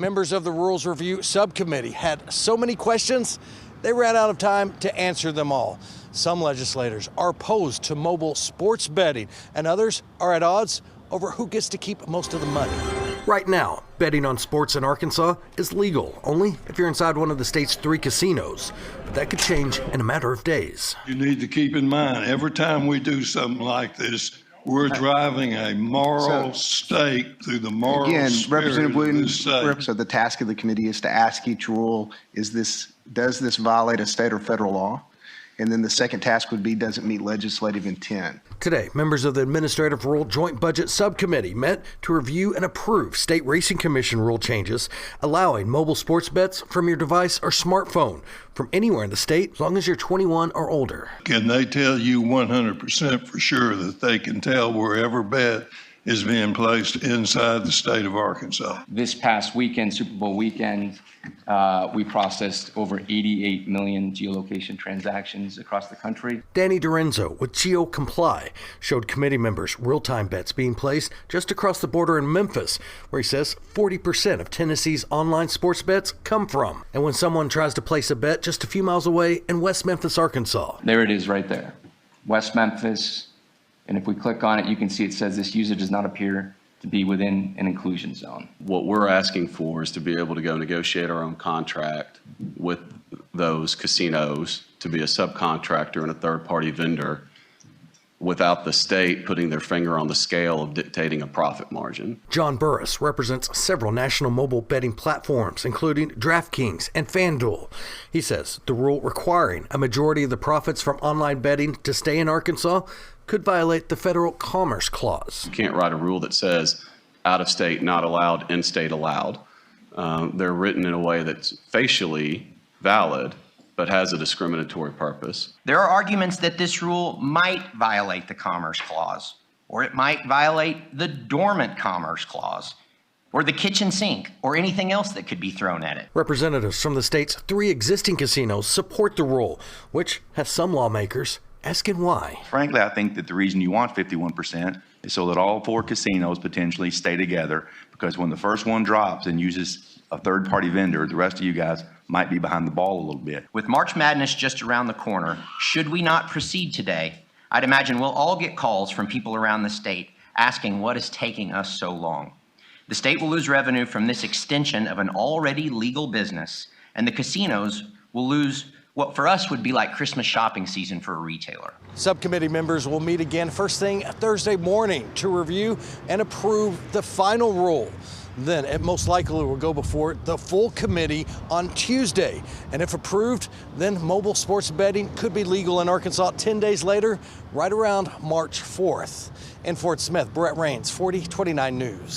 members of the Rules Review Subcommittee had so many questions, they ran out of time to answer them all. Some legislators are opposed to mobile sports betting, and others are at odds over who gets to keep most of the money. Right now, betting on sports in Arkansas is legal, only if you're inside one of the state's 3 casinos. But that could change in a matter of days. You need to keep in mind, every time we do something like this, we're driving a moral stake through the moral spirit Representative Williams, of this state. so the task of the committee is to ask each rule, does this violate a state or federal law? And then the second task would be, does it meet legislative intent? Today, members of the Administrative Rule Joint Budget Subcommittee met to review and approve State Racing Commission rule changes, allowing mobile sports bets from your device or smartphone from anywhere in the state, as long as you're 21 or older. Can they tell you 100% for sure that they can tell wherever bet is being placed inside the state of Arkansas? This past weekend, Super Bowl weekend, we processed over 88 million geolocation transactions across the country. Danny Dorenzo with GeoComply showed committee members real-time bets being placed just across the border in Memphis, where he says 40% of Tennessee's online sports bets come from. And when someone tries to place a bet just a few miles away in West Memphis, Arkansas. There it is right there, West Memphis. And if we click on it, you can see it says this user does not appear to be within an inclusion zone. What we're asking for is to be able to go negotiate our own contract with those casinos to be a subcontractor and a third-party vendor without the state putting their finger on the scale of dictating a profit margin. John Burris represents several national mobile betting platforms, including DraftKings and FanDuel. He says the rule requiring a majority of the profits from online betting to stay in Arkansas could violate the Federal Commerce Clause. You can't write a rule that says out-of-state not allowed, in-state allowed. They're written in a way that's facially valid, but has a discriminatory purpose. There are arguments that this rule might violate the Commerce Clause, or it might violate the Dormant Commerce Clause, or the kitchen sink, or anything else that could be thrown at it. Representatives from the state's 3 existing casinos support the rule, which has some lawmakers asking why. Frankly, I think that the reason you want 51% is so that all 4 casinos potentially stay together, because when the first one drops and uses a third-party vendor, the rest of you guys might be behind the ball a little bit. With March Madness just around the corner, should we not proceed today, I'd imagine we'll all get calls from people around the state asking what is taking us so long. The state will lose revenue from this extension of an already legal business, and the casinos will lose what for us would be like Christmas shopping season for a retailer. Subcommittee members will meet again first thing Thursday morning to review and approve the final rule. Then it most likely will go before the full committee on Tuesday. And if approved, then mobile sports betting could be legal in Arkansas 10 days later, right around March 4th. In Fort Smith, Brett Rains, 4029 News.